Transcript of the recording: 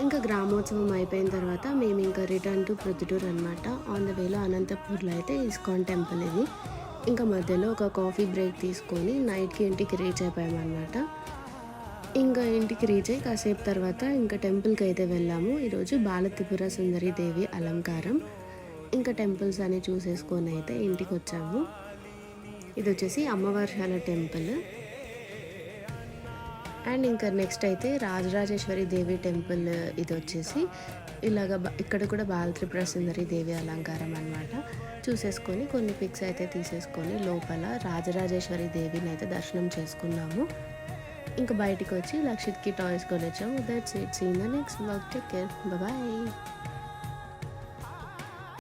ఇంకా గ్రామోత్సవం అయిపోయిన తర్వాత మేము ఇంకా రిటర్న్ టు ప్రొద్దుటూరు అనమాట. ఆన్ ద వేలో అనంతపూర్లో అయితే ఇస్కాన్ టెంపుల్ ఇది. ఇంకా మధ్యలో ఒక కాఫీ బ్రేక్ తీసుకొని నైట్కి ఇంటికి రీచ్ అయిపోయామన్నమాట. ఇంకా ఇంటికి రీచ్ అయ్యి కాసేపు తర్వాత ఇంకా టెంపుల్కి అయితే వెళ్ళాము. ఈరోజు బాలత్రిపుర సుందరి దేవి అలంకారం. ఇంకా టెంపుల్స్ అని చూసేసుకొని అయితే ఇంటికి వచ్చాము. ఇది వచ్చేసి అమ్మవార్షాల టెంపుల్. అండ్ ఇంకా నెక్స్ట్ అయితే రాజరాజేశ్వరి దేవి టెంపుల్. ఇది వచ్చేసి ఇలాగ ఇక్కడ కూడా బాలత్రిపుర సుందరి దేవి అలంకారం అనమాట. చూసేసుకొని కొన్ని పిక్స్ అయితే తీసేసుకొని లోపల రాజరాజేశ్వరి దేవిని అయితే దర్శనం చేసుకున్నాము. ఇంకా బయటికి వచ్చి లక్షిత్కి టాయ్స్ కొనిచ్చాము. That's it. See in the next vlog. Take care. Bye.